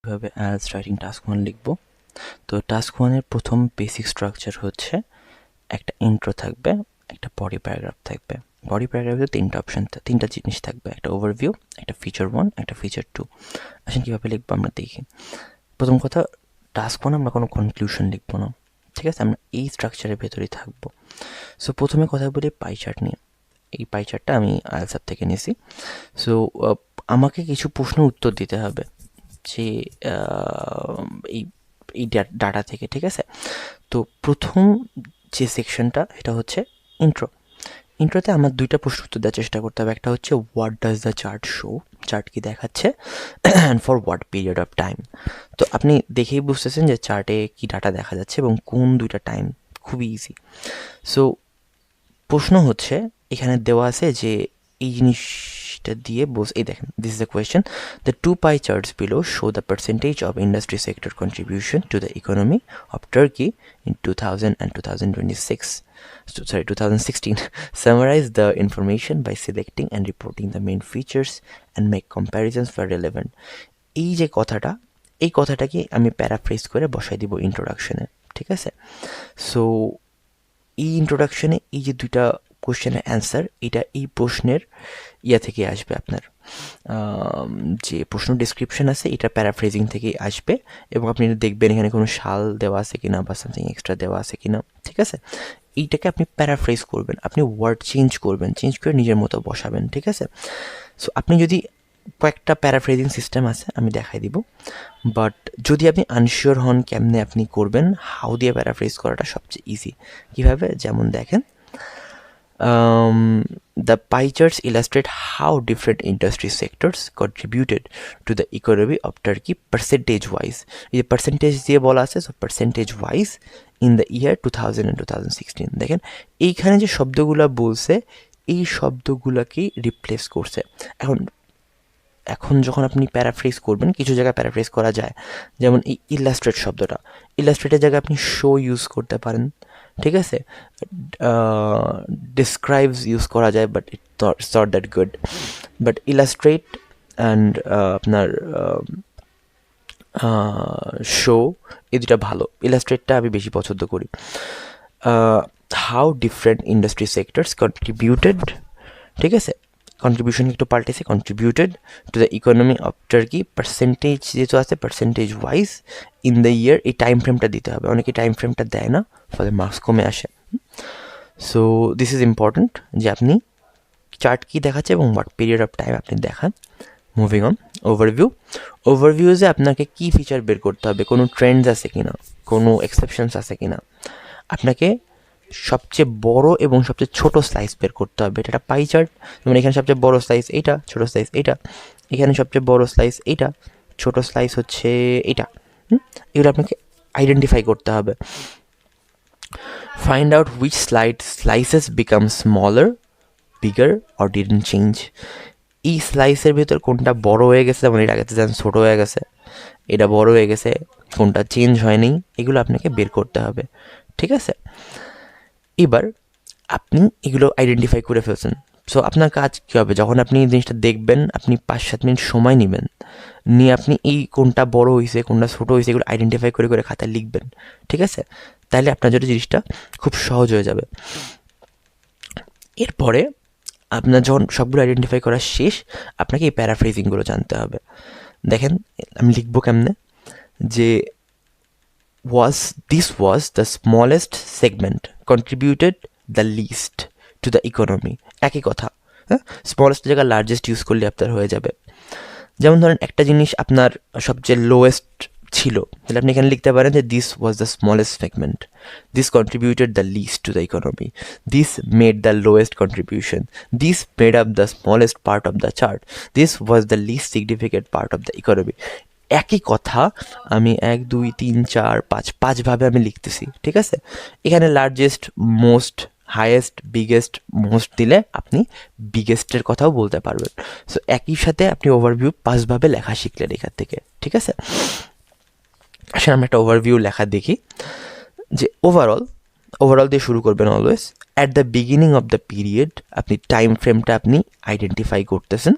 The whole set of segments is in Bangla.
কীভাবে আইএলটিএস রাইটিং টাস্ক 1 লিখব। তো টাস্ক 1-এর প্রথম বেসিক স্ট্রাকচার হচ্ছে একটা ইন্ট্রো থাকবে, একটা বডি প্যারাগ্রাফ থাকবে। বডি প্যারাগ্রাফে তিনটা জিনিস থাকবে, একটা ওভারভিউ, একটা ফিচার 1, একটা ফিচার 2। আসেন কীভাবে লিখবো আমরা দেখি। প্রথম কথা, টাস্ক 1 আমরা কোনো কনক্লুশন লিখবো না, ঠিক আছে? আমরা এই স্ট্রাকচারের ভেতরেই থাকবো। সো প্রথমে কথা বলি পাই চার্ট নিয়ে। এই পাই চার্টটা আমি আইএলটিএস অ্যাপ থেকে নিয়েছি। সো আমাকে কিছু প্রশ্নের উত্তর দিতে হবে যে এই এই ডাটা থেকে, ঠিক আছে? তো প্রথম যে সেকশনটা এটা হচ্ছে ইন্ট্রো। ইন্ট্রোতে আমার দুইটা প্রশ্ন উত্তর দেওয়ার চেষ্টা করতে হবে। একটা হচ্ছে what does the chart show, chart কি দেখাচ্ছে, and for what period of time. তো আপনি দেখেই বুঝতেছেন যে চার্টে কি ডাটা দেখা যাচ্ছে এবং কোন দুইটা টাইম, খুবই ইজি। সো প্রশ্ন হচ্ছে এখানে দেওয়া আছে যে এই জিনিসটা দিয়ে এই দেখেন, this is the question, the two pie charts below show the percentage of industry sector contribution to the economy of Turkey in 2000 and 2026. Sorry, 2016. Summarize the information by selecting and reporting the main features and make comparisons where relevant. এই যে কথাটা, এই কথাটাকে আমি প্যারাফ্রেজ করে বসাই দিব ইন্ট্রোডাকশনে, ঠিক আছে? সো এই ইন্ট্রোডাকশনে এই যে দুইটা কোশ্চেনের অ্যান্সার, এটা এই প্রশ্নের থেকে আসবে, আপনার যে প্রশ্ন ডিসক্রিপশন আছে এটা প্যারাফ্রেজিং থেকেই আসবে, এবং আপনি দেখবেন এখানে কোনো সাল দেওয়া আছে কিনা বা সামথিং এক্সট্রা দেওয়া আছে কিনা, ঠিক আছে? এইটাকে আপনি প্যারাফ্রেজ করবেন, আপনি ওয়ার্ড চেঞ্জ করবেন, চেঞ্জ করে নিজের মতো বসাবেন, ঠিক আছে? সো আপনি যদি কয়েকটা প্যারাফ্রেজিং সিস্টেম আছে, আমি দেখাই দিব, বাট যদি আপনি আনশিওর হন কেমনে আপনি করবেন, হাউ দিয়ে প্যারাফ্রেজ করাটা সবচেয়ে ইজি। কীভাবে? যেমন দেখেন, the pie charts illustrate how different industry sectors contributed to the economy of Turkey percentage wise. এই পার্সেন্টেজ দিয়ে বলা আছে, so percentage wise in the year 2000 and 2016। দেখেন এইখানে যে শব্দগুলো বলছে, এই শব্দগুলোকেই রিপ্লেস করছে। এখন যখন আপনি প্যারাফ্রেজ করবেন, কিছু জায়গায় প্যারাফ্রেজ করা যায়, যেমন এই ইলাস্ট্রেট শব্দটা, ইলাস্ট্রেটের জায়গায় আপনি শো ইউজ করতে পারেন, ঠিক আছে? ডিসক্রাইবস ইউজ করা যায়, but it's not that good. But illustrate and আপনার শো, এই দুটা ভালো। ইলাস্ট্রেটটা আমি বেশি পছন্দ করি। How different industry sectors contributed, ঠিক আছে? কন্ট্রিবিউশন একটু পাল্টেছে, contributed to the economy of Turkey, percentage যেহেতু আছে, percentage wise in the year, এই টাইম ফ্রেমটা দিতে হবে। অনেকে টাইম ফ্রেমটা দেয় না, ফলে মার্কস কমে আসে। সো দিস ইজ ইম্পর্ট্যান্ট যে আপনি চার্ট কী দেখাচ্ছে এবং হোয়াট পিরিয়ড অফ টাইম আপনি দেখান। মুভিং অন, ওভারভিউজে আপনাকে কী ফিচার বের করতে হবে, কোনো ট্রেন্ডস আছে কিনা, কোনো এক্সেপশনস আছে কিনা, আপনাকে সবচেয়ে বড় এবং সবচেয়ে ছোট স্লাইস বের করতে হবে। এটা একটা পাই চার্ট, যেমন এখানে সবচেয়ে বড় স্লাইস এইটা, ছোট স্লাইস এইটা, এখানে সবচেয়ে বড় স্লাইস এইটা, ছোট স্লাইস হচ্ছে এইটা। এগুলো আপনাকে আইডেন্টিফাই করতে হবে। Find out which slices become smaller, bigger or didn't change. এই স্লাইসের ভেতর কোনটা বড় হয়ে গেছে, যেমন এটা আগে যেমন ছোটো হয়ে গেছে, এটা বড় হয়ে গেছে, কোনটা চেঞ্জ হয়নি, এগুলো আপনাকে বের করতে হবে, ঠিক আছে? এবার আপনি এগুলো আইডেন্টিফাই করে ফেলছেন। সো আপনার কাজ কী হবে, যখন আপনি এই জিনিসটা দেখবেন, আপনি 5-7 মিনিট সময় নেবেন, নিয়ে আপনি এই কোনটা বড় হয়েছে কোনটা ছোটো হয়েছে এগুলো আইডেন্টিফাই করে করে খাতায় লিখবেন, ঠিক আছে? তাহলে আপনার জন্য জিনিসটা খুব সহজ হয়ে যাবে। এরপরে আপনার যখন সবগুলো আইডেন্টিফাই করা শেষ, আপনাকে এই প্যারাফ্রেজিংগুলো জানতে হবে। দেখেন আমি লিখবো কেমনে, যে this was the smallest segment, contributed the least to the economy. একই কথা, হ্যাঁ? স্মলেস্ট জায়গায় লার্জেস্ট ইউজ করলে আপনার হয়ে যাবে। যেমন ধরেন একটা জিনিস আপনার সবচেয়ে লোয়েস্ট ছিল, তাহলে আপনি এখানে লিখতে পারেন যে this was the smallest segment, this contributed the least to the economy, this made the lowest contribution, this made up the smallest part of the chart, this was the least significant part of the economy. একই কথা আমি 1, 2, 3, 4, 5 ভাবে আমি লিখতেছি, ঠিক আছে? এখানে largest, most, highest, biggest, most দিলে আপনি বিগেস্টের কথাও বলতে পারবেন। সো একই সাথে আপনি ওভারভিউ 5 ভাবে লেখা শিখলেন এখান থেকে, ঠিক আছে? আসলে আমরা একটা ওভারভিউ লেখা দেখি, যে ওভারঅল দিয়ে শুরু করবেন always. At the beginning of the period আপনি টাইম ফ্রেমটা আপনি আইডেন্টিফাই করতেছেন।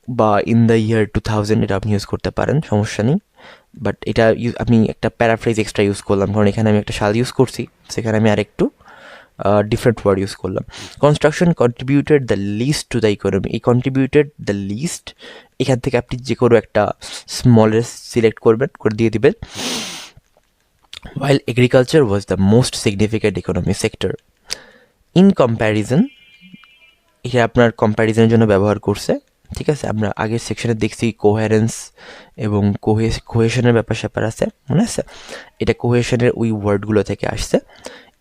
বা ইন দ্য ইয়ার 2000 এটা আপনি ইউজ করতে পারেন, সমস্যা নেই। বাট এটা আমি একটা প্যারাফ্রেজ এক্সট্রা ইউজ করলাম, কারণ এখানে আমি একটা সাল ইউজ করছি, সেখানে আমি আরেকটু ডিফারেন্ট ওয়ার্ড ইউজ করলাম। Construction contributed the least to the economy. এই কন্ট্রিবিউটেড দ্য লিস্ট, এখান থেকে আপনি যে কোনো একটা স্মলেস্ট সিলেক্ট করবেন, করে দিয়ে দিবেন। while agriculture was the most significant economic sector. In comparison, এটা আপনার কম্প্যারিজনের জন্য ব্যবহার করছে, ঠিক আছে। আমরা আগের সেকশনে দেখছি কোহেরেন্স এবং কোহেশনের ব্যাপার স্যাপার আছে, মনে আছে? এটা কোহেশনের ওই ওয়ার্ডগুলো থেকে আসছে।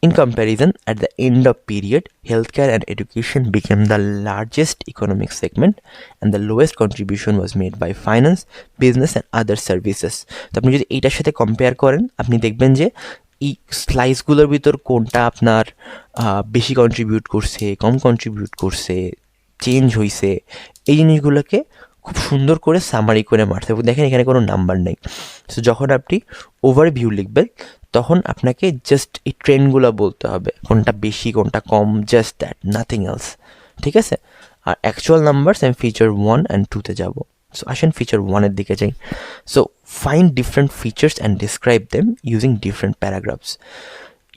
In comparison, at the end of period, healthcare and education became the largest economic segment and the lowest contribution was made by finance, business and other services. তো আপনি যদি এইটার সাথে কম্পেয়ার করেন, আপনি দেখবেন যে এই স্লাইসগুলোর ভিতর কোনটা আপনার বেশি কন্ট্রিবিউট করছে, কম কন্ট্রিবিউট করছে, চেঞ্জ হয়েছে, এই জিনিসগুলোকে খুব সুন্দর করে সামারি করে মারছে। দেখেন এখানে কোনো নাম্বার নেই। সো যখন আপনি ওভারভিউ লিখবেন, তখন আপনাকে জাস্ট এই ট্রেন্ডগুলো বলতে হবে, কোনটা বেশি কোনটা কম, জাস্ট দ্যাট, নাথিং এলস, ঠিক আছে। আর অ্যাকচুয়াল নাম্বারস আমি ফিচার 1 and 2-তে যাব। সো আসেন ফিচার 1-এর দিকে যাই। So find different features and describe them using different paragraphs.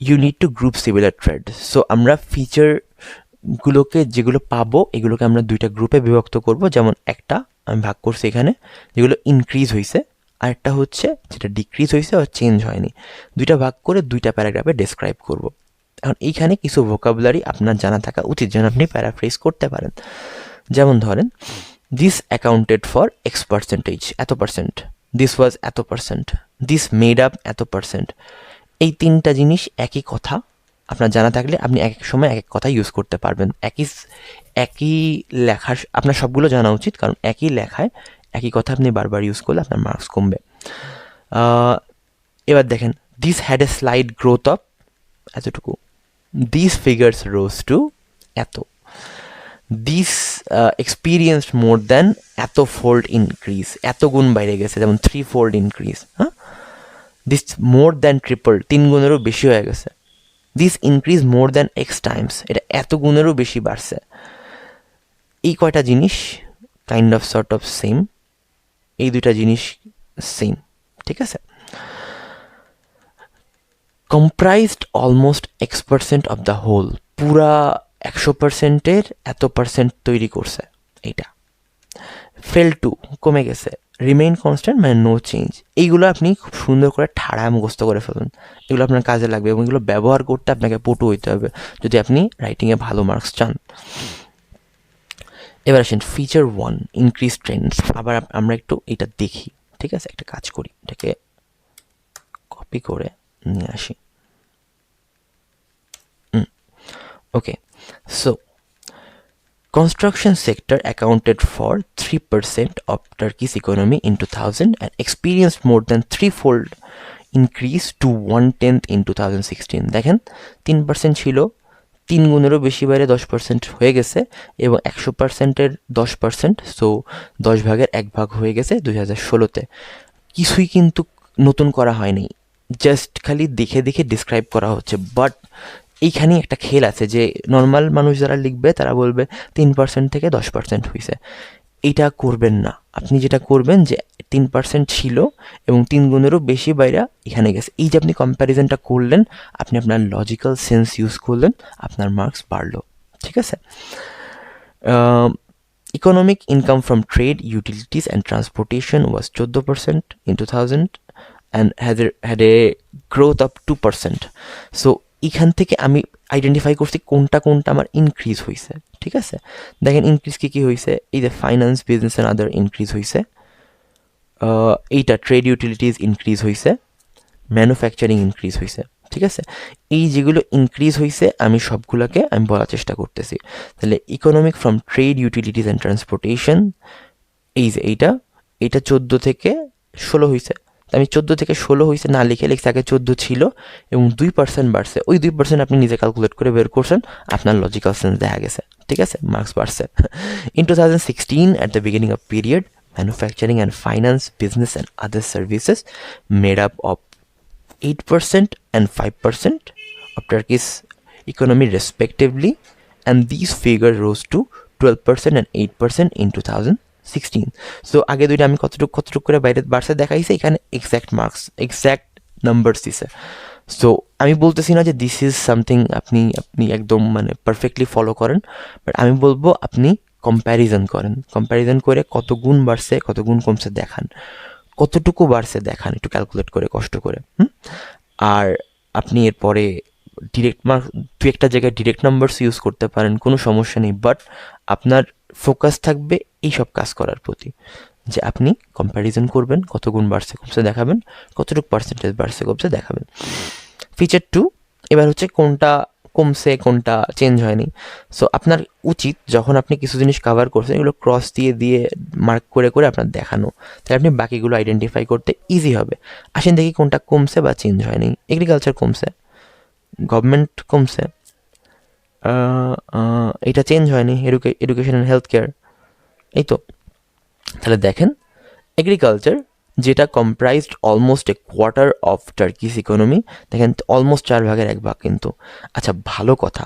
You need to group similar trade. So আমরা ফিচারগুলোকে যেগুলো পাবো, এগুলোকে আমরা দুইটা গ্রুপে বিভক্ত করব। যেমন একটা আমি ভাগ করছি এখানে, যেগুলো ইনক্রিজ হয়েছে, আরেকটা হচ্ছে যেটা ডিক্রিজ হয়েছে আর চেঞ্জ হয়নি। দুইটা ভাগ করে দুইটা প্যারাগ্রাফে ডেসক্রাইব করব। এখন এইখানে কিছু ভোকাবুলারি আপনার জানা থাকা উচিত, যেন আপনি প্যারাফ্রেজ করতে পারেন। যেমন ধরেন, this accounted for x percentage, এত পার্সেন্ট, দিস ওয়াজ এত পার্সেন্ট, দিস মেড আপ এত পার্সেন্ট। এই তিনটা জিনিস একই কথা আপনার জানা থাকলে আপনি এক এক সময় এক এক কথা ইউজ করতে পারবেন। একই লেখার আপনার সবগুলো জানা উচিত, কারণ একই লেখায় একই কথা আপনি বারবার ইউজ করলে আপনার মার্কস কমবে। এবার দেখেন, this had A slide growth of এতটুকু, দিস ফিগার্স রোজ টু এত, দিস এক্সপিরিয়েন্সড মোর দ্যান এত ফোল্ড ইনক্রিজ, এত গুণ বাইরে গেছে, যেমন 3 fold ইনক্রিজ। হ্যাঁ, দিস মোর দ্যান ট্রিপল, 3 গুণেরও বেশি হয়ে গেছে। This increase more than x Times, এটা এত গুণেরও বেশি বাড়ছে। এই কয়টা জিনিস kind of sort of same, এই দুইটা জিনিস সেম, ঠিক আছে। Comprised almost X% of the whole, পুরা 100%-এর এত পার্সেন্ট তৈরি করছে এইটা। ফেল টু, কমে গেছে। রিমেইন কনস্ট্যান্ট মানে নো চেঞ্জ। এইগুলো আপনি খুব সুন্দর করে ঠাড়ায় মুখস্থ করে ফেলুন, এগুলো আপনার কাজে লাগবে এবং এগুলো ব্যবহার করতে আপনাকে পটু হইতে হবে যদি আপনি রাইটিংয়ে ভালো মার্কস চান। এবার আসেন ফিচার 1, ইনক্রিজ ট্রেন্ডস। আবার আমরা একটু এটা দেখি, ঠিক আছে। একটা কাজ করি, এটাকে কপি করে নিয়ে আসি। ওকে, so construction sector accounted for 3% of Turkey's economy in 2000 and experienced more than 3-fold increase to 1/10 in 2016. দেখেন 3% ছিল, 3 গুণেরও বেশি বাইরে 10% হয়ে গেছে এবং 100%-এর 10%, সো 10 ভাগের 1 ভাগ হয়ে গেছে 2016-তে। কিছুই কিন্তু নতুন করা হয়নি, জাস্ট খালি দেখে দেখে ডিসক্রাইব করা হচ্ছে। বাট এইখানে একটা খেল আছে যে নর্মাল মানুষ যারা লিখবে তারা বলবে 3% থেকে 10% হয়েছে। এইটা করবেন না, আপনি যেটা করবেন যে 3% ছিল এবং 3 গুণেরও বেশি বাইরে এখানে গেছে। এই যে আপনি কম্প্যারিজনটা করলেন, আপনি আপনার লজিক্যাল সেন্স ইউজ করলেন, আপনার মার্কস বাড়লো, ঠিক আছে। Economic income from trade, utilities and transportation was 14% in 2000 and had a growth of 2%. So এখান থেকে আমি আইডেন্টিফাই করছি কোনটা কোনটা আমার ইনক্রিজ হয়েছে, ঠিক আছে। দেখেন ইনক্রিজ কী কী হয়েছে, এই যে finance, business and other increase হয়েছে, এইটা ট্রেড ইউটিলিটিস ইনক্রিজ হয়েছে, ম্যানুফ্যাকচারিং ইনক্রিজ হয়েছে, ঠিক আছে। এই যেগুলো ইনক্রিজ হয়েছে আমি সবগুলোকে আমি বলার চেষ্টা করতেছি। তাহলে economic from trade, utilities and transportation, এই যে এইটা 14 থেকে 16 হয়েছে। আমি 14 থেকে 16 হয়েছে না লিখে লিখছি আগে 14 ছিল এবং 2% বাড়ছে। ওই 2% আপনি নিজে ক্যালকুলেট করে বের করছেন, আপনার লজিক্যাল সেন্স দেখা গেছে, ঠিক আছে, মার্কস বাড়ছে। In 2016 at the beginning of period, manufacturing and finance, business and other services made up of 8% and 5% of Turkey's economy respectively, and these figures rose to 12% and 8% in 2016. 16। So আগে দুইটা আমি কতটুকু করে বাইরে বাড়ছে দেখাইছে, এখানে এক্স্যাক্ট মার্কস, এক্স্যাক্ট নাম্বারস দিছে। সো আমি বলতেছি না যে দিস ইজ সামথিং আপনি আপনি একদম মানে পারফেক্টলি ফলো করেন, বাট আমি বলবো আপনি কম্প্যারিজন করেন, কম্প্যারিজন করে কত গুণ বাড়ছে কত গুণ কমছে দেখান, কতটুকু বাড়ছে দেখান একটু ক্যালকুলেট করে কষ্ট করে। আর আপনি এরপরে ডিরেক্ট মার্ক দু একটা জায়গায় ডিরেক্ট নাম্বারস ইউজ করতে পারেন, কোনো সমস্যা নেই, বাট আপনার ফোকাস থাকবে এইসব কাজ করার প্রতি, যে আপনি কম্প্যারিজন করবেন, কত গুণ বাড়ছে কমছে দেখাবেন, কতটুকু পার্সেন্টেজ বাড়ছে কমছে দেখাবেন। ফিচার 2, এবার হচ্ছে কোনটা কমছে কোনটা চেঞ্জ হয়নি। সো আপনার উচিত যখন আপনি কিছু জিনিস কাভার করছেন এগুলো ক্রস দিয়ে দিয়ে মার্ক করে করে আপনার দেখানো, তাহলে আপনি বাকিগুলো আইডেন্টিফাই করতে ইজি হবে। আসেন দেখি কোনটা কমছে বা চেঞ্জ হয়নি। এগ্রিকালচার কমছে, গভর্নমেন্ট কমছে, এটা চেঞ্জ হয়নি, এডুকেশন অ্যান্ড হেলথ কেয়ার, এই তো। তাহলে দেখেন এগ্রিকালচার যেটা comprised almost a quarter of Turkish economy, দেখেন অলমোস্ট 1/4 কিন্তু। আচ্ছা ভালো কথা,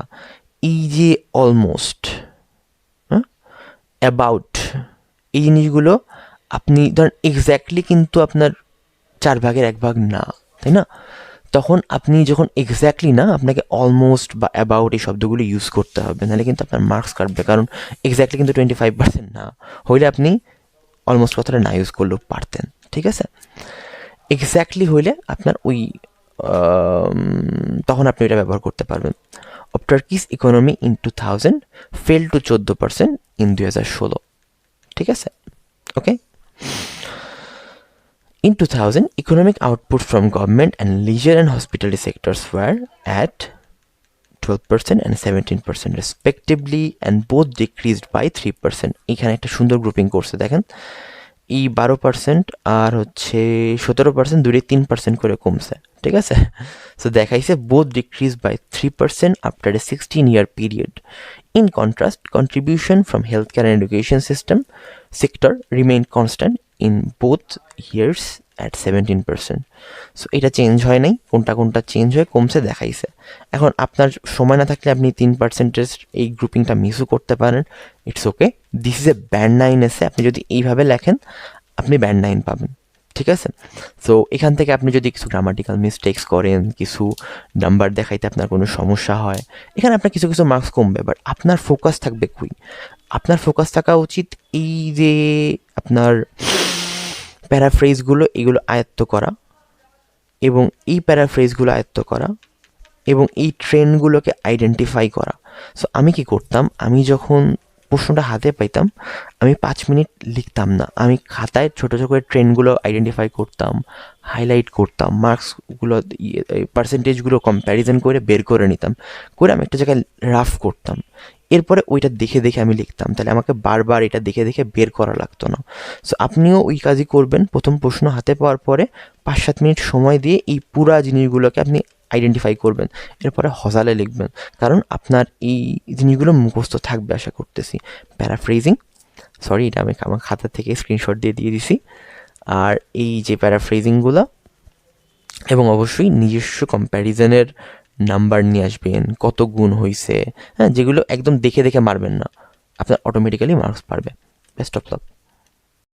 এই যে অলমোস্ট, হ্যাঁ, অ্যাবাউট, এই জিনিসগুলো আপনি ধরেন এক্স্যাক্টলি কিন্তু আপনার 1/4 না, তাই না? তখন আপনি যখন এক্স্যাক্টলি না, আপনাকে অলমোস্ট বা অ্যাবাউট এই শব্দগুলো ইউজ করতে হবে, নাহলে কিন্তু আপনার মার্কস কাটবে। কারণ এক্স্যাক্টলি কিন্তু 25% না, হইলে আপনি অলমোস্ট কথাটা না ইউজ করলেও পারতেন, ঠিক আছে? এক্স্যাক্টলি হইলে আপনার ওই তখন আপনি এটা ব্যবহার করতে পারবেন। Of Turkish economy in 2000 fail to 14% in 2016, ঠিক আছে? ওকে। In 2000, economic output from government and leisure and hospitality sectors were at 12% and 17% respectively, and both decreased by 3%. এখানে একটা সুন্দর গ্রুপিং করছে দেখেন, এই 12% আর হচ্ছে 17% দূরে 3% করে কমছে, ঠিক আছে? সো দেখাইছে both decrease by 3% after a 16-year period. In contrast, contribution from healthcare and education sector remained constant in both years at 17%. So এটা চেঞ্জ হয় নাই, কোনটা কোনটা চেঞ্জ হয়ে কমছে দেখাইছে। এখন আপনার সময় না থাকলে আপনি 3% এই গ্রুপিংটা মিসও করতে পারেন, it's okay. This is a band 9 এসে আপনি যদি এইভাবে লেখেন আপনি ব্যান্ড 9 পাবেন, ঠিক আছে? সো এখান থেকে আপনি যদি কিছু গ্রামাটিক্যাল মিস্টেক্স করেন, কিছু নাম্বার দেখাইতে আপনার কোনো সমস্যা হয়, এখানে আপনার কিছু কিছু মার্কস কমবে, বাট আপনার ফোকাস থাকবে কই? আপনার ফোকাস থাকা উচিত এই যে আপনার প্যারাফ্রেজগুলো এগুলো আয়ত্ত করা, এবং এই প্যারাফ্রেজগুলো আয়ত্ত করা, এবং এই ট্রেন্ডগুলোকে আইডেন্টিফাই করা। সো আমি কি করতাম, আমি যখন প্রশ্নটা হাতে পাইতাম আমি 5 মিনিট লিখতাম না, আমি খাতায় ছোটো ছোটো করে ট্রেন্ডগুলো আইডেন্টিফাই করতাম, হাইলাইট করতাম, মার্কসগুলো পার্সেন্টেজগুলো কম্প্যারিজন করে বের করে নিতাম, করে আমি একটা জায়গায় রাফ করতাম, এরপরে ওইটা দেখে দেখে আমি লিখতাম, তাহলে আমাকে বারবার এটা দেখে দেখে বের করা লাগতো না। সো আপনিও ওই কাজই করবেন, প্রথম প্রশ্ন হাতে পাওয়ার পরে 5-7 মিনিট সময় দিয়ে এই পুরা জিনিসগুলোকে আপনি আইডেন্টিফাই করবেন, এরপরে হজালে লিখবেন, কারণ আপনার এই জিনিসগুলো মুখস্থ থাকবে আশা করতেছি। প্যারাফ্রেজিং, সরি এটা আমি আমার খাতা থেকে স্ক্রিনশট দিয়ে দিয়ে দিছি। আর এই যে প্যারাফ্রেজিংগুলো, এবং অবশ্যই নিজস্ব কম্প্যারিজনের নাম্বার নিয়ে আসবেন, কত গুণ হয়েছে, হ্যাঁ, যেগুলো একদম দেখে দেখে মারবেন না, আপনার অটোমেটিক্যালি মার্কস পারবে। Best of luck.